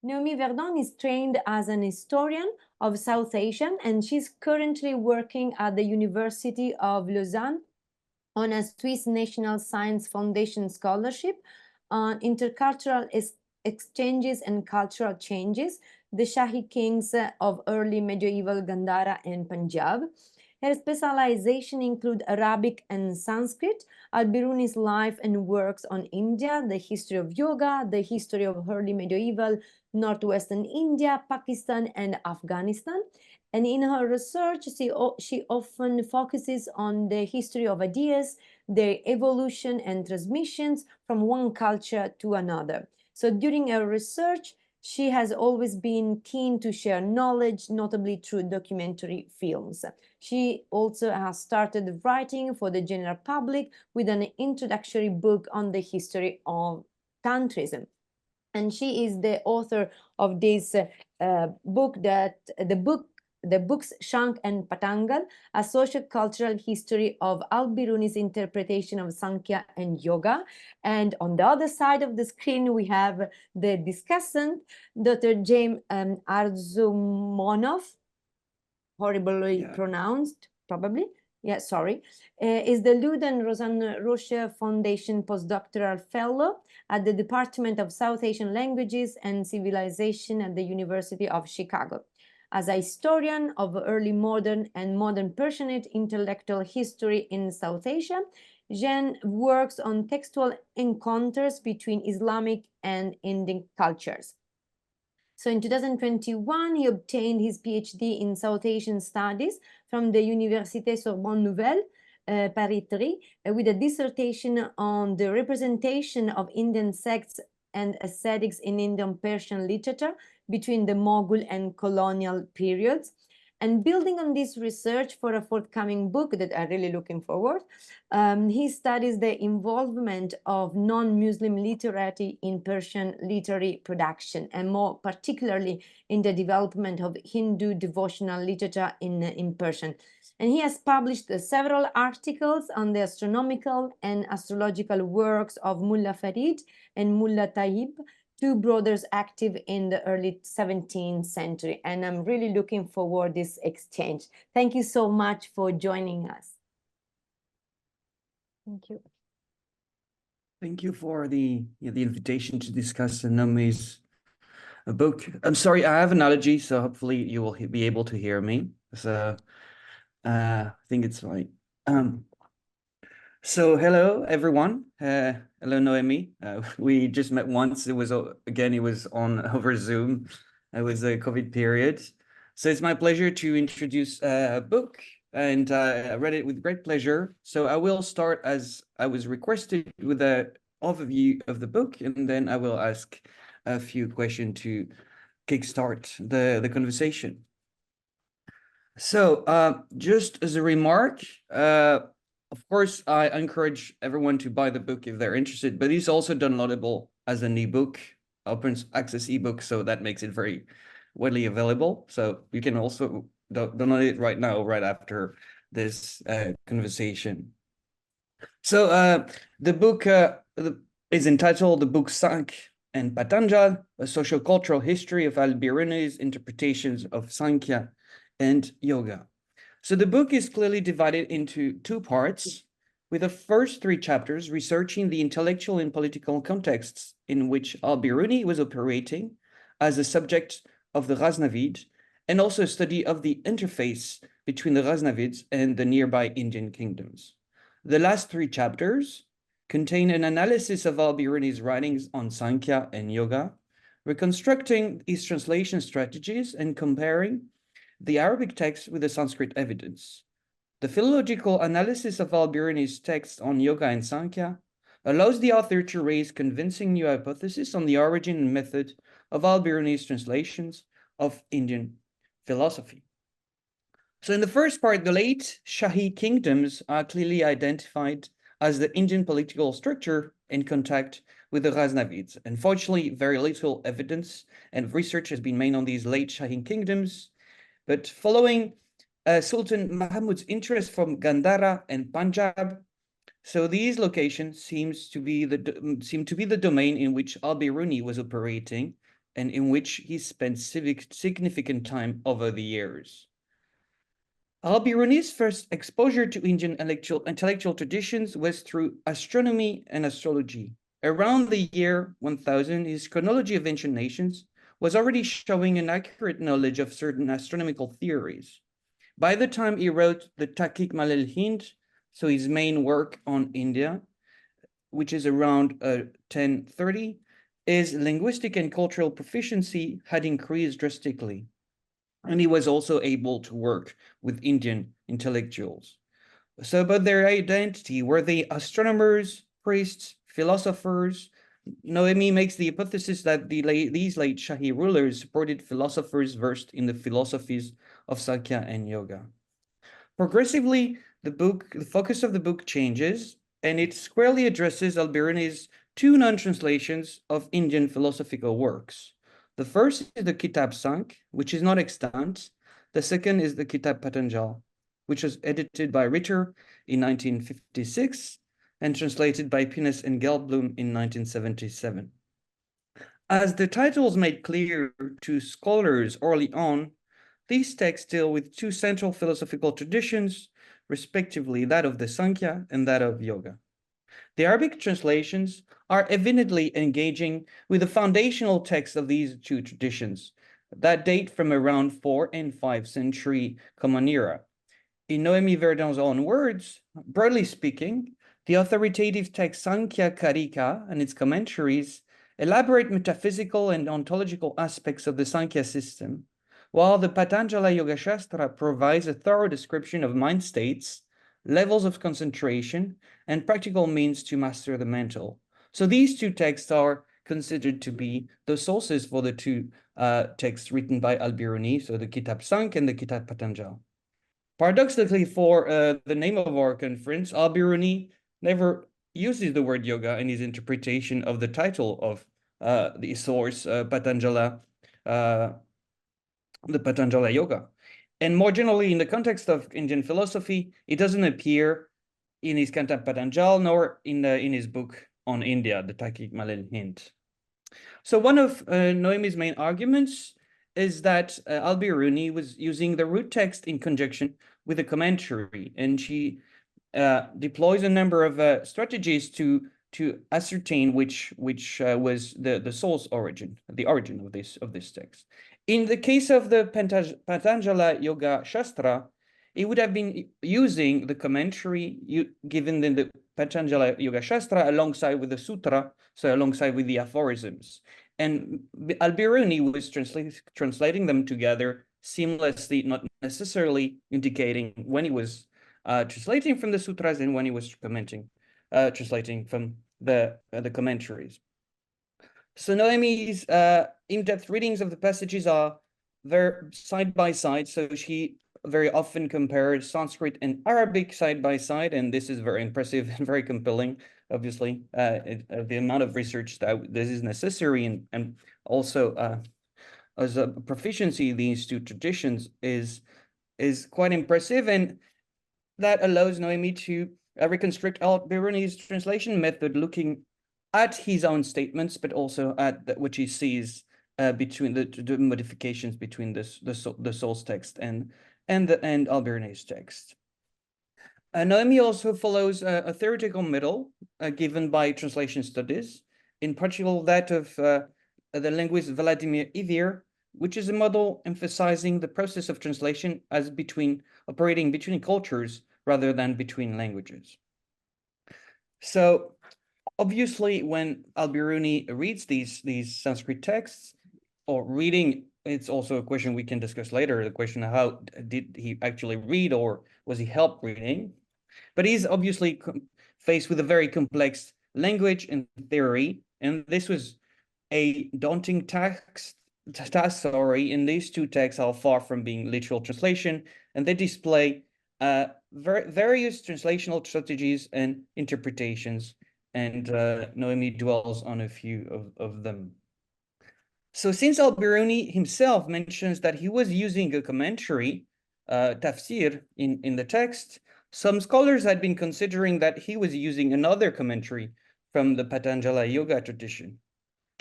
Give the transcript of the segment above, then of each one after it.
Noémie Verdon is trained as an historian of South Asia, and she's currently working at the University of Lausanne on a Swiss National Science Foundation scholarship on intercultural exchanges and cultural changes, the Shahi kings of early medieval Gandhara and Punjab. Her specialization include Arabic and Sanskrit, al-Bīrūnī's life and works on India, the history of yoga, the history of early medieval northwestern India, Pakistan, and Afghanistan. And in her research, she often focuses on the history of ideas, their evolution and transmissions from one culture to another. So during her research, she has always been keen to share knowledge, notably through documentary films. She also has started writing for the general public with an introductory book on the history of tantrism. And she is the author of this book, the books Sānk and Pātanğal, a Sociocultural History of al-Bīrūnī's interpretation of Sāṅkhya and Yoga. And on the other side of the screen, we have the discussant, Dr. James Arzoumanov, horribly pronounced, probably. Yeah, sorry. Is the Lud and Rosanne Roche Foundation postdoctoral fellow at the Department of South Asian Languages and Civilization at the University of Chicago. As a historian of early modern and modern Persianate intellectual history in South Asia, Jean works on textual encounters between Islamic and Indian cultures. So in 2021, he obtained his PhD in South Asian Studies from the Université Sorbonne Nouvelle, Paris 3, with a dissertation on the representation of Indian sects and ascetics in Indian Persian literature between the Mughal and colonial periods. And building on this research for a forthcoming book that I'm really looking forward, he studies the involvement of non-Muslim literati in Persian literary production, and more particularly in the development of Hindu devotional literature in Persian. And he has published several articles on the astronomical and astrological works of Mullah Farid and Mullah Tayyib, two brothers active in the early 17th century. And I'm really looking forward to this exchange. Thank you so much for joining us. Thank you. Thank you for the invitation to discuss Noémie's book. I'm sorry, I have an allergy, so hopefully you will be able to hear me. So I think it's fine. So hello, everyone. Hello, Noémie. We just met once. It was on over Zoom. It was a COVID period. So it's my pleasure to introduce a book, and I read it with great pleasure. So I will start as I was requested with an overview of the book, and then I will ask a few questions to kickstart the conversation. So just as a remark, of course, I encourage everyone to buy the book if they're interested, but it's also downloadable as an ebook, open access ebook, so that makes it very widely available. So you can also download it right now, right after this conversation. So the book is entitled the book Sānk and Pātanğal, a Sociocultural History of al-Bīrūnī's Interpretations of Sāṅkhya and Yoga. So the book is clearly divided into two parts, with the first three chapters researching the intellectual and political contexts in which al-Bīrūnī was operating as a subject of the Ghaznavid, and also a study of the interface between the Ghaznavids and the nearby Indian kingdoms. The last three chapters contain an analysis of al-Bīrūnī's writings on Sāṅkhya and Yoga, reconstructing his translation strategies and comparing the Arabic text with the Sanskrit evidence. The philological analysis of al-Bīrūnī's text on Yoga and Sāṅkhya allows the author to raise convincing new hypotheses on the origin and method of al-Bīrūnī's translations of Indian philosophy. So in the first part, the late Shahi kingdoms are clearly identified as the Indian political structure in contact with the Ghaznavids. Unfortunately, very little evidence and research has been made on these late Shahi kingdoms. But following Sultan Mahmud's interest from Gandhara and Punjab, so these locations seem to be the domain in which al-Bīrūnī was operating and in which he spent significant time over the years. Al-Bīrūnī's first exposure to Indian intellectual traditions was through astronomy and astrology. Around the year 1000, his chronology of ancient nations was already showing an accurate knowledge of certain astronomical theories. By the time he wrote the Tahqiq al-Hind, so his main work on India, which is around 1030, his linguistic and cultural proficiency had increased drastically. And he was also able to work with Indian intellectuals. So about their identity, were they astronomers, priests, philosophers? Noémie makes the hypothesis that these late Shahi rulers supported philosophers versed in the philosophies of Sānkhya and Yoga. Progressively, the focus of the book changes, and it squarely addresses al-Bīrūnī's two non-translations of Indian philosophical works. The first is the Kitab Sānk, which is not extant. The second is the Kitab Pātanğal, which was edited by Ritter in 1956 and translated by Pinnes and Gelblum in 1977. As the titles made clear to scholars early on, these texts deal with two central philosophical traditions, respectively that of the Sānkhya and that of Yoga. The Arabic translations are evidently engaging with the foundational texts of these two traditions that date from around 4th and 5th century Common Era. In Noémie Verdon's own words, broadly speaking, the authoritative text Sānkhya Karika and its commentaries elaborate metaphysical and ontological aspects of the Sānkhya system, while the Patanjala Yoga Shastra provides a thorough description of mind states, levels of concentration, and practical means to master the mental. So these two texts are considered to be the sources for the two texts written by al-Bīrūnī, so the Kitab Sānk and the Kitab Pātanğal. Paradoxically, for the name of our conference, al-Bīrūnī never uses the word yoga in his interpretation of the title of the source, Patanjala, the Patanjala Yoga. And more generally, in the context of Indian philosophy, it doesn't appear in his Kitab Pātanğal nor in his book on India, the Tahqiq al-Hind. So one of Noémie's main arguments is that al-Bīrūnī was using the root text in conjunction with a commentary, and she deploys a number of strategies to ascertain which was the source origin, the origin of this text. In the case of the Patanjala Yoga Shastra, it would have been using the commentary given in the Patanjala Yoga Shastra alongside with the sutra, so alongside with the aphorisms. And al-Bīrūnī was translating them together seamlessly, not necessarily indicating when he was translating from the sutras and when he was translating from the commentaries. So Noémie's in-depth readings of the passages are very side by side. So she very often compares Sanskrit and Arabic side by side, and this is very impressive and very compelling. Obviously, the amount of research that this is necessary, and also as a proficiency in these two traditions is quite impressive, and that allows Noémie to reconstruct al-Bīrūnī's translation method, looking at his own statements, but also at what he sees between the modifications between the source text and al-Bīrūnī's text. Noémie also follows a theoretical model given by translation studies, in particular that of the linguist Vladimir Ivier, which is a model emphasizing the process of translation as operating between cultures rather than between languages. So obviously, when al-Bīrūnī reads these Sanskrit texts, or reading, it's also a question we can discuss later, the question of how did he actually read, or was he helped reading? But he's obviously faced with a very complex language and theory, and this was a daunting task, and these two texts are far from being literal translation, and they display various translational strategies and interpretations, and Noémie dwells on a few of them. So since al-Bīrūnī himself mentions that he was using a commentary, tafsir, in the text, some scholars had been considering that he was using another commentary from the Patanjala Yoga tradition.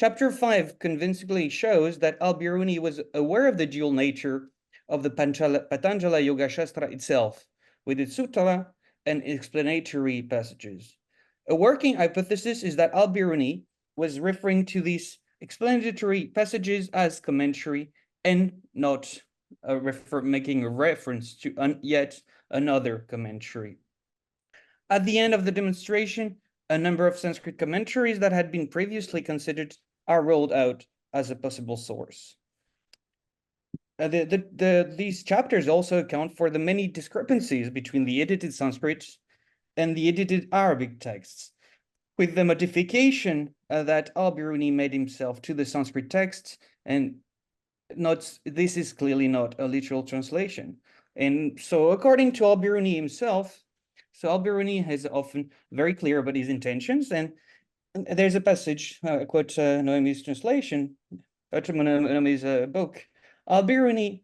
Chapter 5 convincingly shows that al-Bīrūnī was aware of the dual nature of the Patanjala Yoga Shastra itself, with its sutra and explanatory passages. A working hypothesis is that al-Bīrūnī was referring to these explanatory passages as commentary and not making a reference to yet another commentary. At the end of the demonstration, a number of Sanskrit commentaries that had been previously considered are rolled out as a possible source. These chapters also account for the many discrepancies between the edited Sanskrit and the edited Arabic texts, with the modification that al-Bīrūnī made himself to the Sanskrit text, and this is clearly not a literal translation. And so according to al-Bīrūnī himself, so al-Bīrūnī is often very clear about his intentions, and there's a passage, I quote Noémie's translation, Noémie's book. Al-Bīrūnī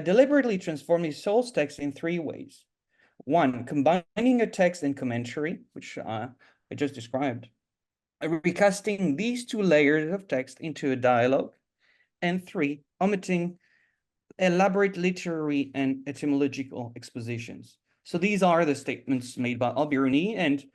deliberately transformed his soul's text in 3 ways. 1, combining a text and commentary, which I just described, recasting these 2 layers of text into a dialogue, and 3, omitting elaborate literary and etymological expositions. So these are the statements made by al-Bīrūnī, and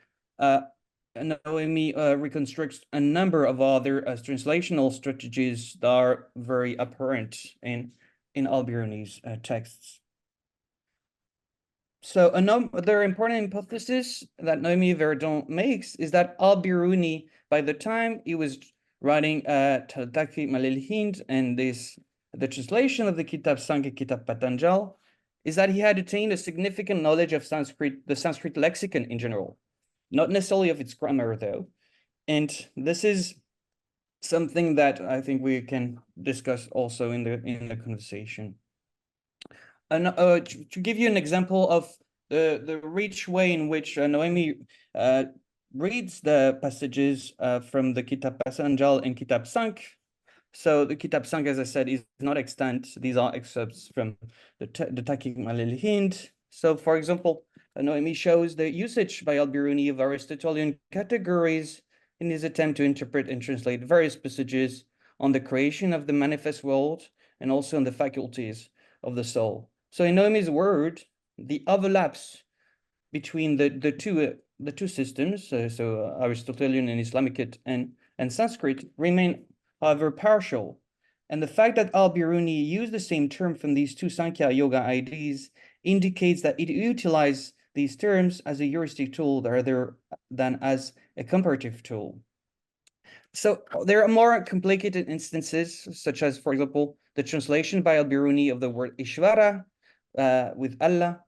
Noémie reconstructs a number of other translational strategies that are very apparent in al-Bīrūnī's texts. So another important hypothesis that Noémie Verdon makes is that al-Bīrūnī, by the time he was writing Tahqiq al-Hind and the translation of the Kitab Sānk and Kitab Pātanğal, is that he had attained a significant knowledge of Sanskrit, the Sanskrit lexicon in general, not necessarily of its grammar though. And this is something that I think we can discuss also in the conversation. And to give you an example of the rich way in which Noémie reads the passages from the Kitab Pātanğal and Kitab Sānk. So the Kitab Sānk, as I said, is not extant. These are excerpts from the Tahqiq al-Hind. So, for example, Noémie shows the usage by al-Bīrūnī of Aristotelian categories in his attempt to interpret and translate various passages on the creation of the manifest world and also on the faculties of the soul. So in Noémie's word, the overlaps between the two systems, so Aristotelian and Islamic and Sanskrit, remain however partial. And the fact that al-Bīrūnī used the same term from these 2 Sāṅkhya yoga ideas indicates that it utilized these terms as a heuristic tool rather than as a comparative tool. So there are more complicated instances, such as, for example, the translation by al-Bīrūnī of the word Ishvara with Allah,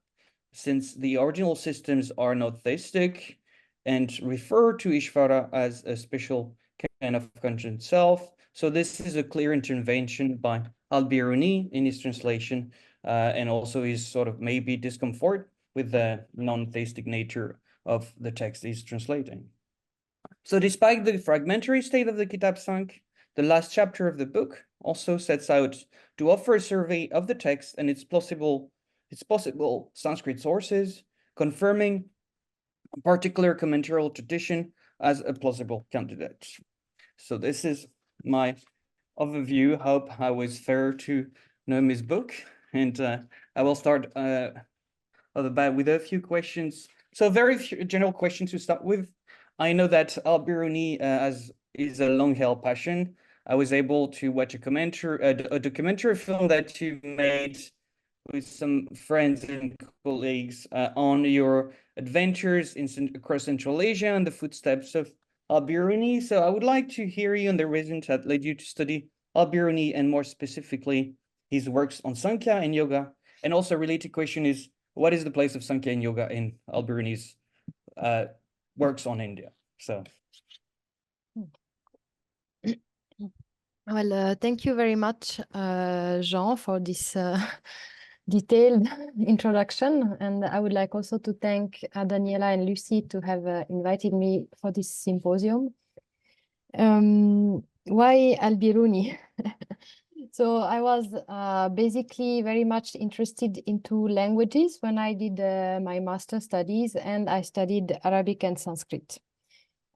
since the original systems are not theistic and refer to Ishvara as a special kind of conscious self. So this is a clear intervention by al-Bīrūnī in his translation, and also his sort of maybe discomfort with the non-theistic nature of the text he's translating. So despite the fragmentary state of the Kitab Sānk, the last chapter of the book also sets out to offer a survey of the text and its possible Sanskrit sources, confirming a particular commentarial tradition as a plausible candidate. So this is my overview. Hope I was fair to Noémie's book, and I will start with a few questions. So very few general questions to start with. I know that al-Bīrūnī is a long-held passion. I was able to watch a documentary film that you made with some friends and colleagues on your adventures across Central Asia and the footsteps of al-Bīrūnī. So I would like to hear you on the reasons that led you to study al-Bīrūnī, and more specifically, his works on Sāṅkhya and yoga. And also a related question is, what is the place of Sāṅkhya and yoga in al-Bīrūnī's works on India? So. Well, thank you very much, Jean, for this detailed introduction. And I would like also to thank Daniela and Lucy to have invited me for this symposium. Why al-Bīrūnī? So I was basically very much interested into languages when I did my master studies, and I studied Arabic and Sanskrit.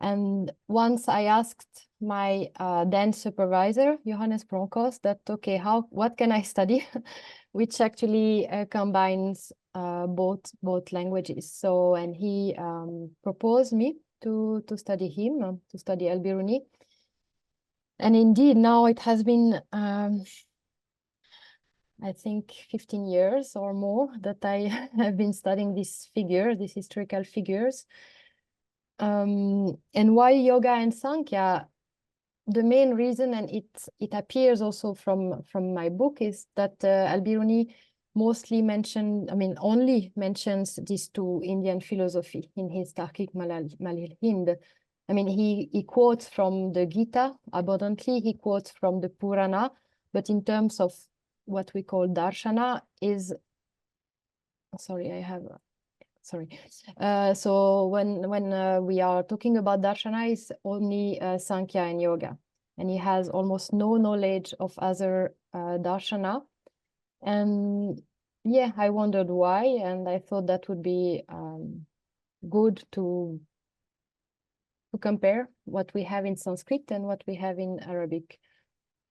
And once I asked my then supervisor, Johannes Bronckhorst, that, okay, what can I study? Which actually combines both languages. So, and he proposed me to study him, to study al-Bīrūnī. And indeed, now it has been, I think, 15 years or more that I have been studying these figures, these historical figures. And why yoga and Sāṅkhya? The main reason, and it appears also from my book, is that al-Bīrūnī mostly only mentions these two Indian philosophy in his Tarkik Malil-Hind. I mean, he quotes from the Gita abundantly, he quotes from the Purana, but in terms of what we call darshana is, sorry, so when we are talking about darshana, it's only Sāṅkhya and yoga, and he has almost no knowledge of other darshana. And yeah, I wondered why, and I thought that would be good to compare what we have in Sanskrit and what we have in Arabic.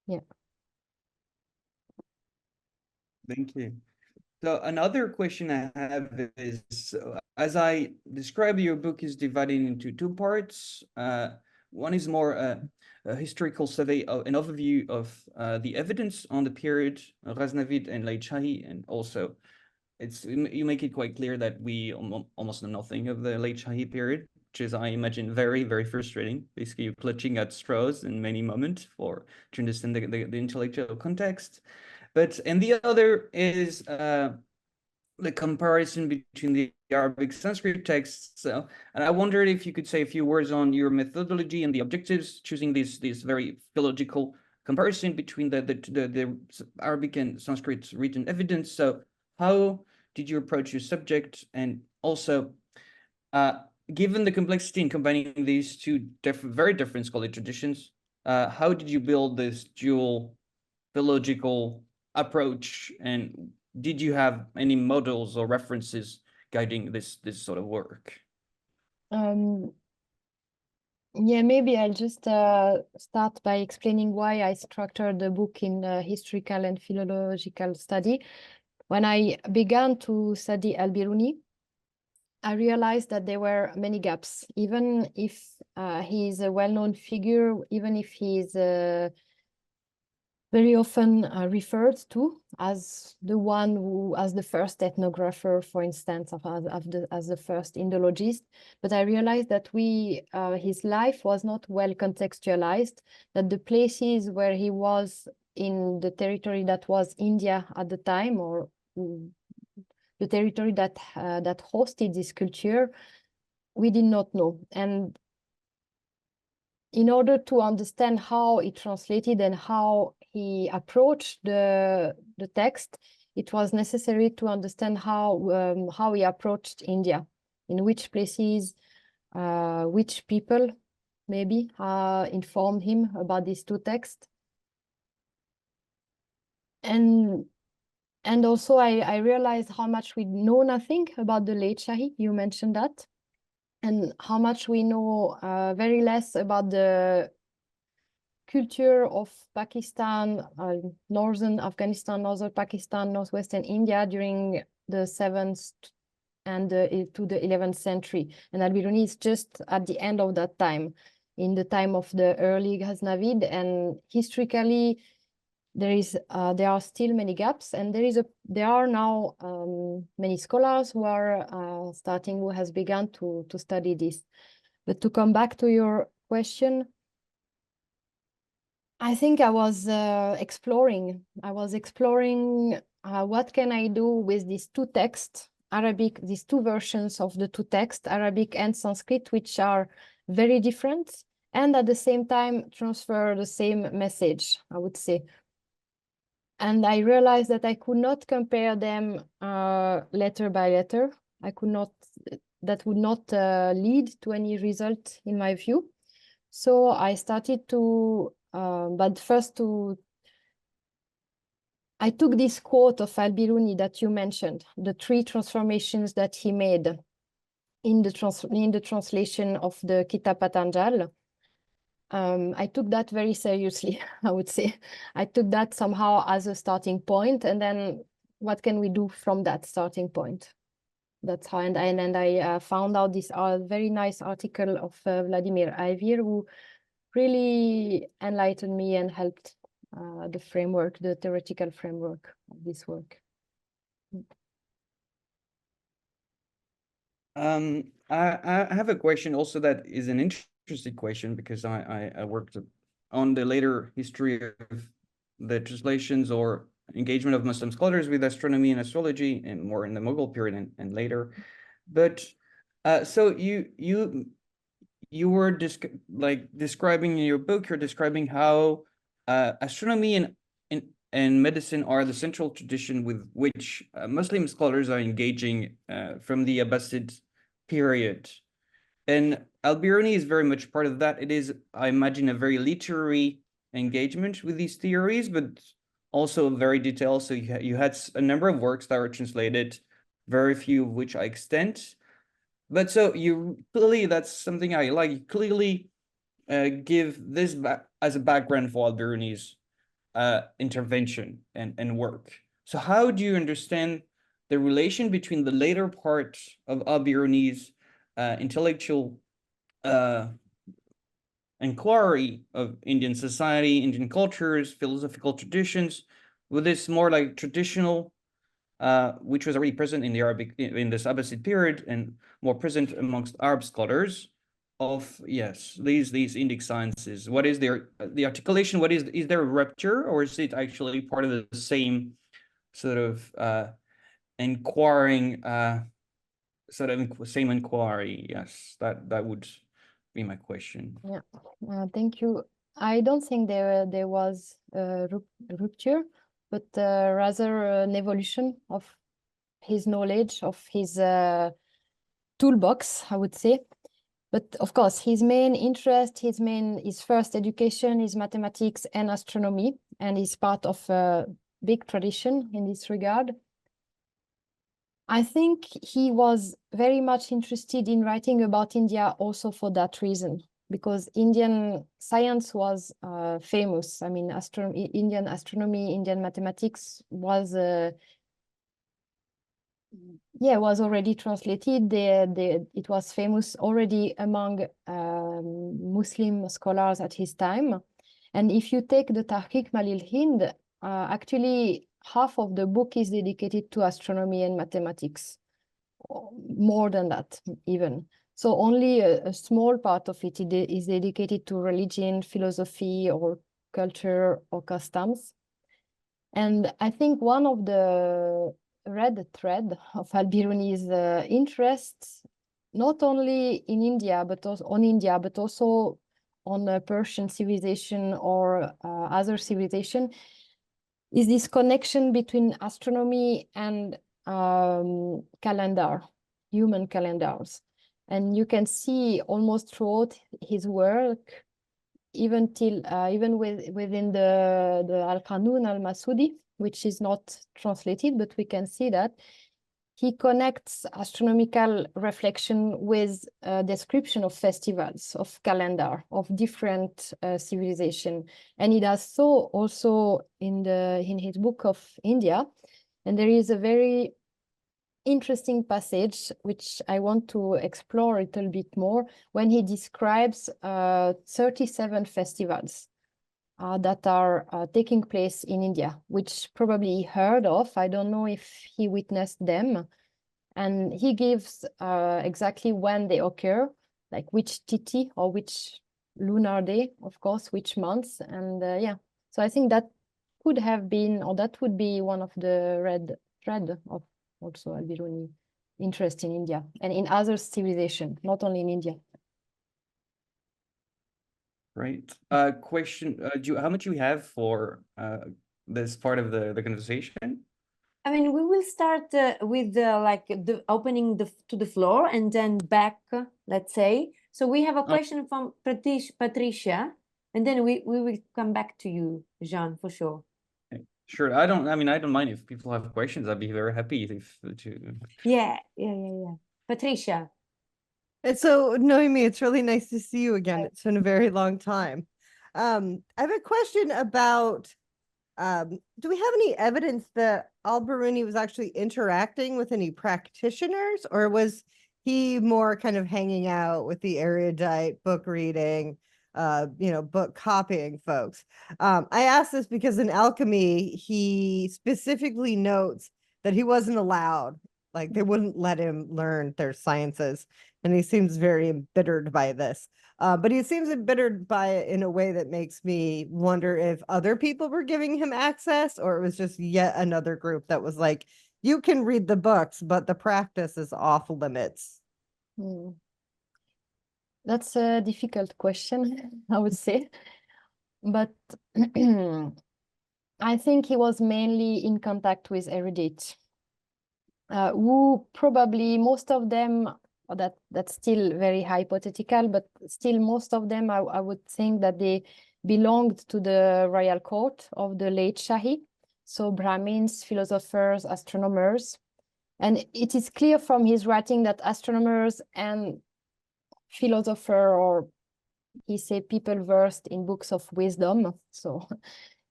Yeah. Thank you. So another question I have is, as I described, your book is divided into two parts. One is more a historical survey, an overview of the evidence on the period Ghaznavid and late Shahi, and also you make it quite clear that we almost know nothing of the late Shahi period, which is, I imagine, very, very frustrating. Basically, you're clutching at straws in many moments to understand the intellectual context. And the other is the comparison between the Arabic Sanskrit texts. So, and I wondered if you could say a few words on your methodology and the objectives, choosing this very philological comparison between the Arabic and Sanskrit written evidence. So how did you approach your subject? And also, given the complexity in combining these two very different scholarly traditions, how did you build this dual philological approach, and did you have any models or references guiding this sort of work? Yeah, maybe I'll just start by explaining why I structured the book in historical and philological study. When I began to study al-Bīrūnī, I realized that there were many gaps. Even if he is a well-known figure, even if he is very often referred to as the one who, as the first ethnographer, for instance, as the first Indologist. But I realized that his life was not well contextualized, that the places where he was in the territory that was India at the time, or the territory that hosted this culture, we did not know. And in order to understand how it translated and how he approached the text, it was necessary to understand how he approached India, in which places, which people maybe informed him about these two texts. And also I realized how much we know nothing about the late Shahi, you mentioned that, and how much we know very less about the culture of Pakistan, northern Afghanistan, northern Pakistan, northwestern India during the 7th and to the 11th century. And al-Bīrūnī is just at the end of that time, in the time of the early Ghaznavid. And historically, there are still many gaps, and there are now many scholars who are who has begun to study this. But to come back to your question, I think I was exploring. What can I do with these two texts, Arabic, these two versions of the two texts, Arabic and Sanskrit, which are very different, and at the same time transfer the same message, I would say. And I realized that I could not compare them letter by letter. I could not, that would not lead to any result in my view. So I started to, but first I took this quote of al-Bīrūnī that you mentioned, the 3 transformations that he made. in the translation of the Kitab Pātanğal. I took that very seriously, I would say. I took that somehow as a starting point, and then what can we do from that starting point? That's how, and I found out this very nice article of Vladimir Ivir, who really enlightened me and helped the framework, the theoretical framework of this work. I have a question also that is an interesting question, because I worked on the later history of the translations or engagement of Muslim scholars with astronomy and astrology, and more in the Mughal period and later. But so you were describing in your book, you're describing how astronomy and medicine are the central tradition with which Muslim scholars are engaging from the Abbasid period. And al-Bīrūnī is very much part of that. It is, I imagine, a very literary engagement with these theories, but also very detailed. So you had a number of works that were translated, very few of which are extant. But so you clearly, that's something I like. You clearly give this as a background for al-Bīrūnī's intervention and work. So how do you understand the relation between the later part of al-Bīrūnī's intellectual inquiry of Indian society, Indian cultures, philosophical traditions, with this more like traditional, which was already present in the in this Abbasid period and more present amongst Arab scholars of, yes, these Indic sciences? What is the articulation? What is there a rupture, or is it actually part of the same sort of inquiring, same inquiry? Yes, that would be my question. Yeah, thank you. I don't think there was a rupture, but rather an evolution of his knowledge, of his toolbox, I would say. But of course, his main interest, his first education is mathematics and astronomy, and he's part of a big tradition in this regard. I think he was very much interested in writing about India also for that reason, because Indian science was famous. I mean, Indian astronomy, Indian mathematics was was already translated. It was famous already among Muslim scholars at his time. And if you take the Tahqiq Malil Hind, actually half of the book is dedicated to astronomy and mathematics, more than that even. So only a small part of it is dedicated to religion, philosophy, or culture or customs. And I think one of the red thread of al-Bīrūnī's interests, not only in India, but also on Persian civilization or other civilization, is this connection between astronomy and calendar, human calendars. And you can see almost throughout his work, even within the Al-Qanun al-Masudi, which is not translated, but we can see that he connects astronomical reflection with description of festivals, of calendar, of different civilization. And he does so also in his book of India. And there is a very interesting passage, which I want to explore a little bit more, when he describes 37 festivals that are taking place in India, which probably he heard of. I don't know if he witnessed them. And he gives exactly when they occur, like which tithi or which lunar day, of course, which months. And so I think that could have been, or that would be one of the red thread of also al-Bīrūnī interest in India and in other civilizations, not only in India. Great. Question, how much do we have for this part of the conversation? I mean, we will start with the opening to the floor and then back, let's say. So we have a question from Patricia, and then we will come back to you, Jean, for sure. Sure. I don't mind if people have questions. I'd be very happy to. Yeah. Patricia. And so, Noémie, it's really nice to see you again. It's been a very long time. I have a question about, do we have any evidence that al-Bīrūnī was actually interacting with any practitioners, or was he more kind of hanging out with the erudite, book reading, book copying folks? I ask this because in alchemy, he specifically notes that he wasn't allowed, like they wouldn't let him learn their sciences. And he seems very embittered by this. But he seems embittered by it in a way that makes me wonder if other people were giving him access, or it was just yet another group that was like, you can read the books, but the practice is off limits. That's a difficult question, I would say. But I think he was mainly in contact with erudites, who probably most of them, that's still very hypothetical, but still most of them, I would think that they belonged to the royal court of the late Shahi, so Brahmins, philosophers, astronomers. And it is clear from his writing that astronomers and philosophers, or he said people versed in books of wisdom, so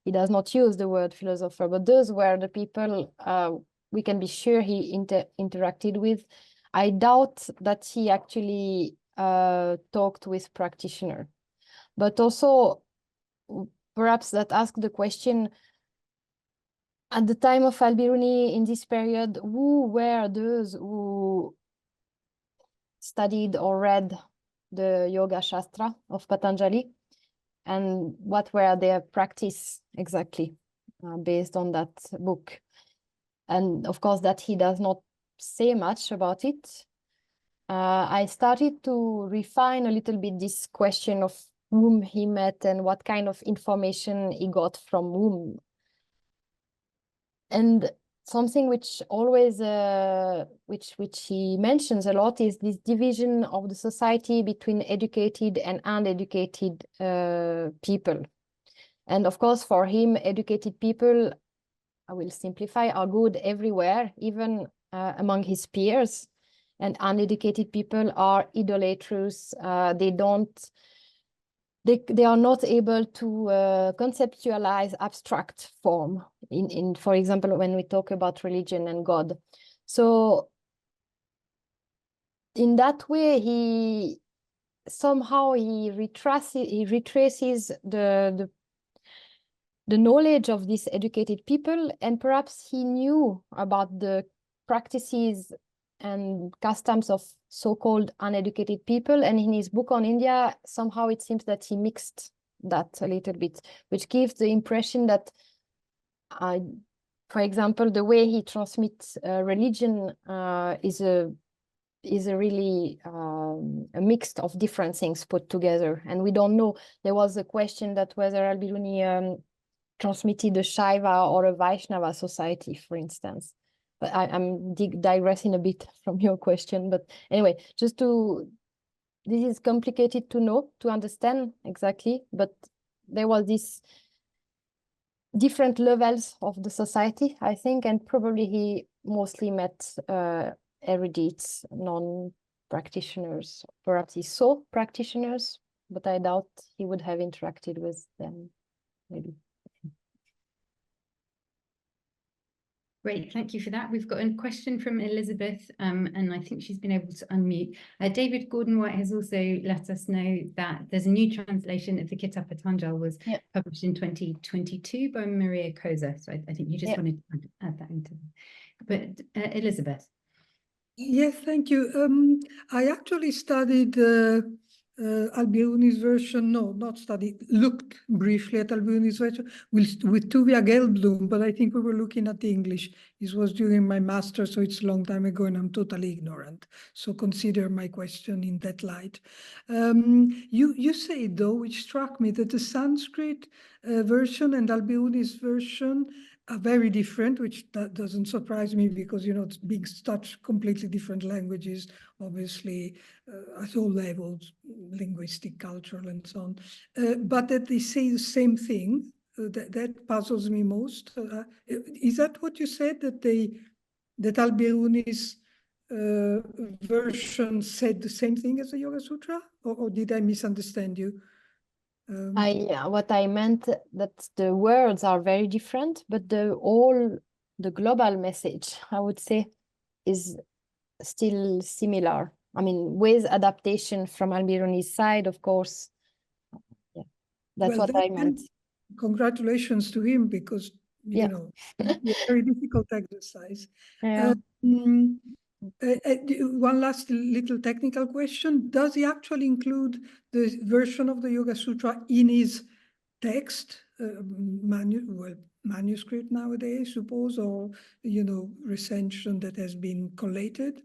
he does not use the word philosopher, but those were the people we can be sure he interacted with. I doubt that he actually talked with practitioners, but also perhaps that asked the question, at the time of al-Bīrūnī, in this period, who were those who studied or read the Yoga Shastra of Patanjali, and what were their practice exactly based on that book? And of course that he does not say much about it. I started to refine a little bit this question of whom he met and what kind of information he got from whom. And something which always, which he mentions a lot is this division of the society between educated and uneducated people. And of course, for him, educated people, I will simplify, are good everywhere, even among his peers. And uneducated people are idolatrous. They are not able to conceptualize abstract form in, for example, when we talk about religion and God. So in that way, he retraces the knowledge of these educated people, and perhaps he knew about the practices and customs of so-called uneducated people. And in his book on India, somehow it seems that he mixed that a little bit, which gives the impression that, for example, the way he transmits religion is a really a mix of different things put together. And we don't know. There was a question that whether al-Bīrūnī transmitted a Shaiva or a Vaishnava society, for instance. But I'm digressing a bit from your question. But anyway, this is complicated to know, to understand exactly. But there was this different levels of the society, I think, and probably he mostly met erudites, non-practitioners. Perhaps he saw practitioners, but I doubt he would have interacted with them, maybe. Great, thank you for that. We've got a question from Elizabeth, and I think she's been able to unmute. David Gordon-White has also let us know that there's a new translation of the Kitab Patanjal was published in 2022 by Maria Koza. So I think you just wanted to add that into it. But Elizabeth. Yes, thank you. I actually studied al-Bīrūnī's version, not studied, looked briefly at al-Bīrūnī's version with Tuvia Gelblum, but I think we were looking at the English. This was during my master, so it's a long time ago and I'm totally ignorant. So consider my question in that light. You say, though, which struck me, that the Sanskrit version and al-Bīrūnī's version are very different, which that doesn't surprise me because, it's being such completely different languages, obviously, at all levels, linguistic, cultural, and so on. But that they say the same thing, that puzzles me most. Is that what you said, that al-Bīrūnī's version said the same thing as the Yoga Sutra, or did I misunderstand you? What I meant that the words are very different, but the global message, I would say, is still similar. I mean, with adaptation from al-Bīrūnī's side, of course. Yeah, that's Well, what I meant. Congratulations to him, because Yeah. you know, it's a very difficult exercise. Yeah. One last little technical question: does he actually include the version of the Yoga Sutra in his text, manuscript nowadays, suppose, or recension that has been collated,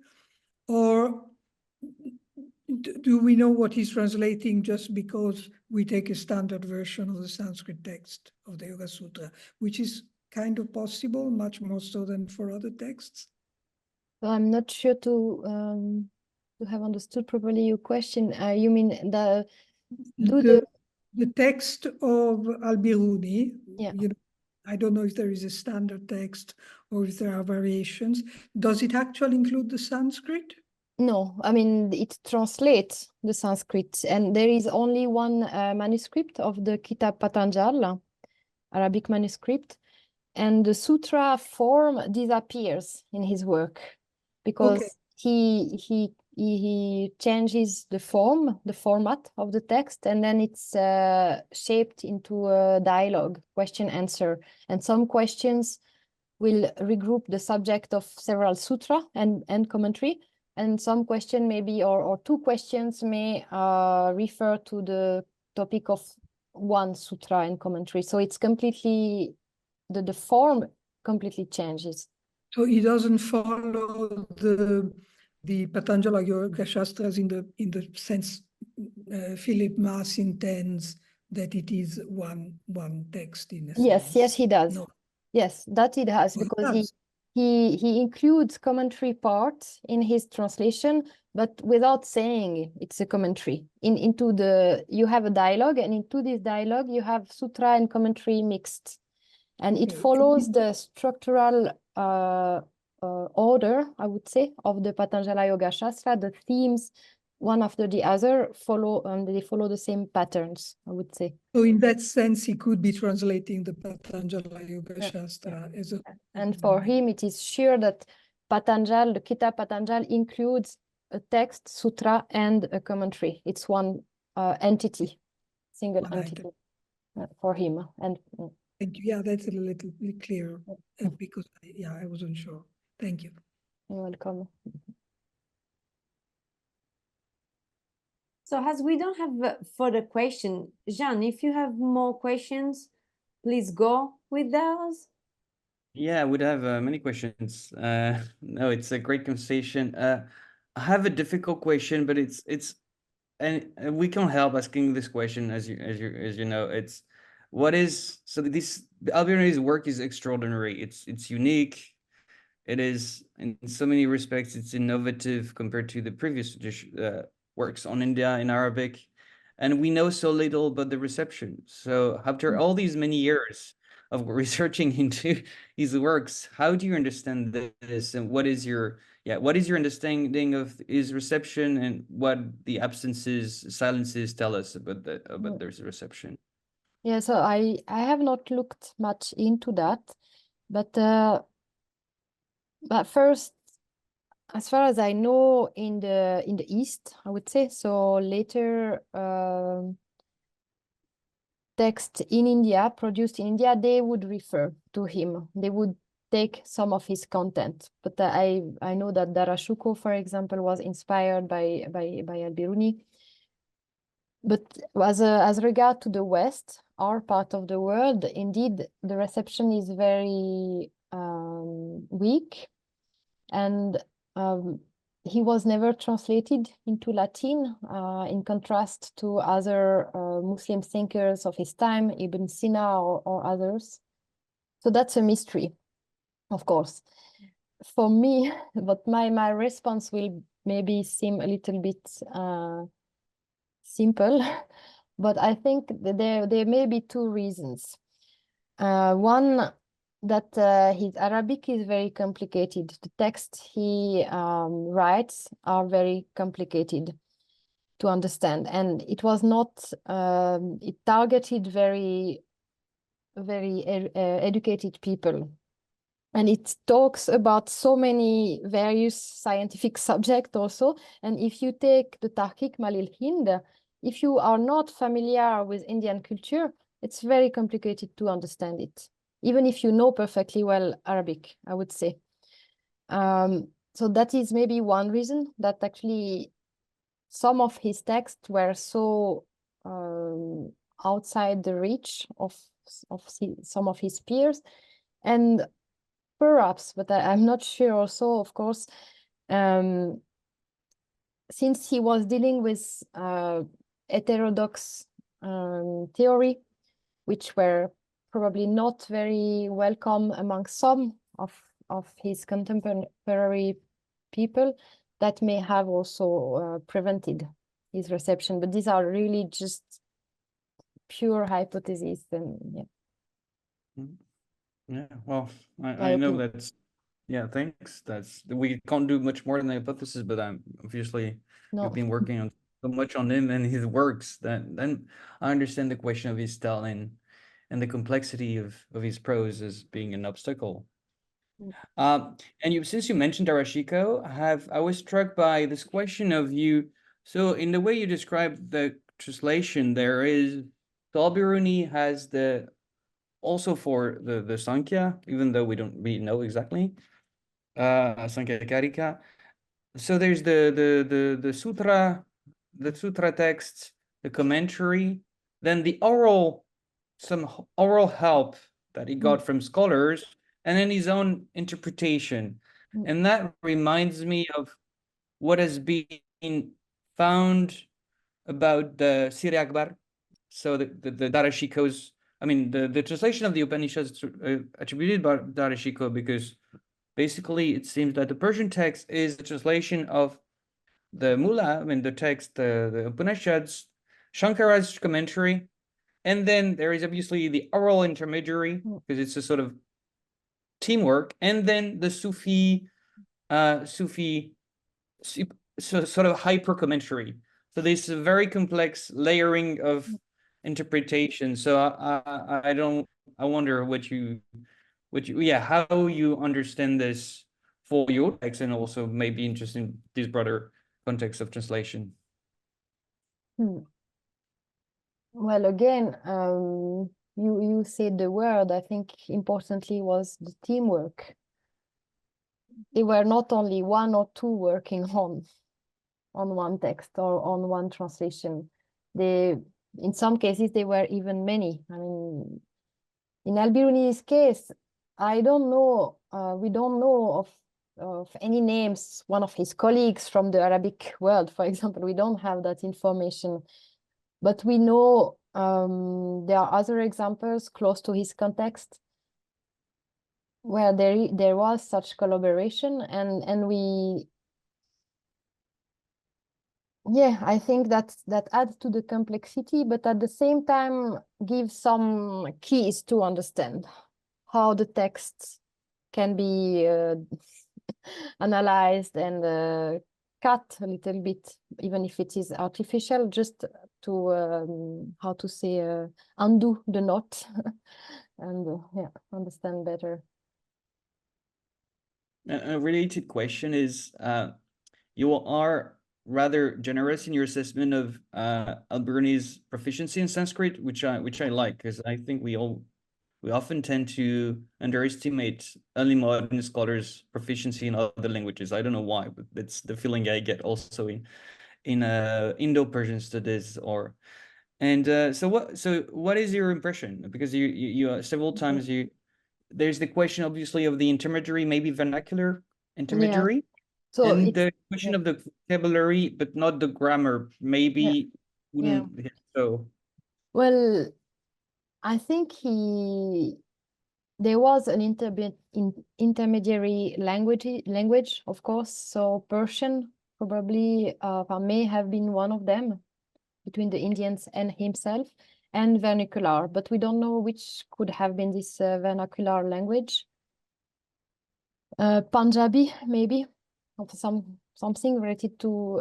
or do we know what he's translating just because we take a standard version of the Sanskrit text of the Yoga Sutra, which is kind of possible, much more so than for other texts? So I'm not sure to have understood properly your question. You mean the text of al-Bīrūnī? Yeah. I don't know if there is a standard text or if there are variations. Does it actually include the Sanskrit? No, I mean, it translates the Sanskrit, and there is only one manuscript of the Kitab Pātanğal, Arabic manuscript, and the sutra form disappears in his work because he changes the format of the text, and then it's shaped into a dialogue, question answer, and some questions will regroup the subject of several sutra and commentary. And some question maybe, or two questions may refer to the topic of one sutra and commentary. So it's completely, the form completely changes. So he doesn't follow the Patanjala Yoga Shastras in the sense Philip Maas intends that it is one text in a sense. Yes, he does. No. Yes, that he does, because he includes commentary parts in his translation, but without saying it's a commentary. You have a dialogue, and into this dialogue you have sutra and commentary mixed, and it follows the structural order, I would say, of the Patanjala Yoga Shastra. The themes, one after the other, they follow the same patterns, I would say. So in that sense, he could be translating the Patanjala Yoga Shastra as a... And for him, it is sure that Patanjal, the Kitab Patanjal, includes a text, sutra, and a commentary. It's one entity, single entity for him. And thank you. Yeah, that's a little bit clearer because I wasn't sure. Thank you. You're welcome. So as we don't have further question, Jean, if you have more questions, please go with those. Yeah, I would have many questions. No, it's a great conversation. I have a difficult question, but and we can't help asking this question as you know. It's al-Bīrūnī's work is extraordinary. It's unique. It is, in so many respects, it's innovative compared to the previous works on India in Arabic, and we know so little about the reception. So after all these many years of researching into his works, how do you understand this, and what is your understanding of his reception, and what the silences tell us about this reception? Yeah, so I have not looked much into that, but first, as far as I know, in the East, I would say, so later text in India, produced in India, they would refer to him. They would take some of his content. But I know that Darashuko, for example, was inspired by al-Bīrūnī. But as regard to the West, our part of the world, indeed, the reception is very weak, and he was never translated into Latin, in contrast to other Muslim thinkers of his time, Ibn Sina or others. So that's a mystery, of course. For me, but my response will maybe seem a little bit simple, but I think that there may be two reasons. One that his Arabic is very complicated. The text he writes are very complicated to understand, and it was not. It targeted very educated people, and it talks about so many various scientific subjects also. And if you take the Tahqiq Malil Hind, if you are not familiar with Indian culture, it's very complicated to understand it, even if you know perfectly well Arabic, I would say. So that is maybe one reason that actually some of his texts were so outside the reach of some of his peers. And perhaps, but I'm not sure also, of course, since he was dealing with heterodox theory, which were probably not very welcome among some of his contemporary people, that may have also prevented his reception. But these are really just pure hypotheses. And yeah. Yeah, well, My I know opinion. that's, yeah, thanks. We can't do much more than the hypothesis, but I'm obviously No. you've been working on so much on him and his works that then I understand the question of his style and the complexity of his prose as being an obstacle. And since you mentioned Darashiko, I was struck by this question of you. So in the way you described the translation, there is, so al-Bīrūnī has also for the Sāṅkhya, even though we don't really know exactly, Sāṅkhya Karika. So there's the sutra text, the commentary, then some oral help that he got from scholars, and then his own interpretation. And that reminds me of what has been found about the Sir Akbar. So the Darashiko's, I mean, the translation of the Upanishads attributed by Darashiko, because basically it seems that the Persian text is the translation of the Mula, I mean, the text, the Upanishads, Shankara's commentary, and then there is obviously the oral intermediary, because it's a sort of teamwork, and then the Sufi so sort of hyper commentary. So there's a very complex layering of interpretation. So I wonder how you understand this for your text, and also maybe interested in this broader context of translation. Well, again, you said the word, I think importantly was the teamwork. They were not only one or two working on one text or on one translation. In some cases, they were even many. I mean, in al-Bīrūnī's case, I don't know, we don't know of any names, one of his colleagues from the Arabic world, for example. We don't have that information. But we know there are other examples close to his context where there was such collaboration, and we, I think that adds to the complexity, but at the same time gives some keys to understand how the text can be analyzed and cut a little bit, even if it is artificial, just to how to say undo the knot and understand better. A related question is, you are rather generous in your assessment of al-Bīrūnī's proficiency in Sanskrit, which I like, because I think we often tend to underestimate early modern scholars' proficiency in other languages. I don't know why, but that's the feeling I get also in Indo-Persian studies. So what is your impression? Because you several times there's the question obviously of the intermediary, maybe vernacular intermediary. Yeah. So and the question of the vocabulary, but not the grammar, maybe wouldn't hit so. Well, I think there was an intermediary language, of course. So Persian probably may have been one of them between the Indians and himself. and vernacular, but we don't know which could have been this vernacular language. Punjabi, maybe, of something related to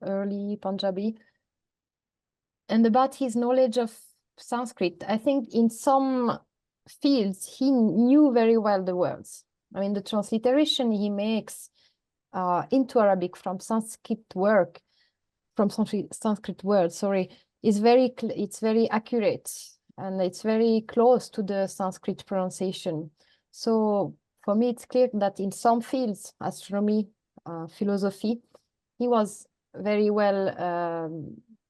early Punjabi. And about his knowledge of Sanskrit, I think in some fields he knew very well the words. I mean, the transliteration he makes into Arabic from Sanskrit words, is it's very accurate, and it's very close to the Sanskrit pronunciation. So for me, it's clear that in some fields, astronomy, philosophy, he was very well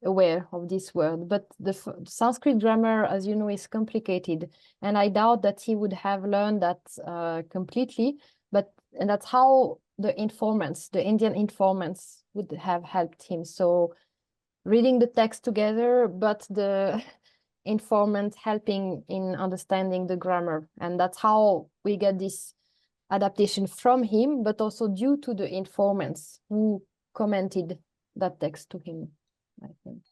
aware of this word. But the Sanskrit grammar, as you know, is complicated, and I doubt that he would have learned that completely. And that's how the informants, the Indian informants, would have helped him. So reading the text together, but the informant helping in understanding the grammar. And that's how we get this adaptation from him, but also due to the informants who commented that text to him, I think.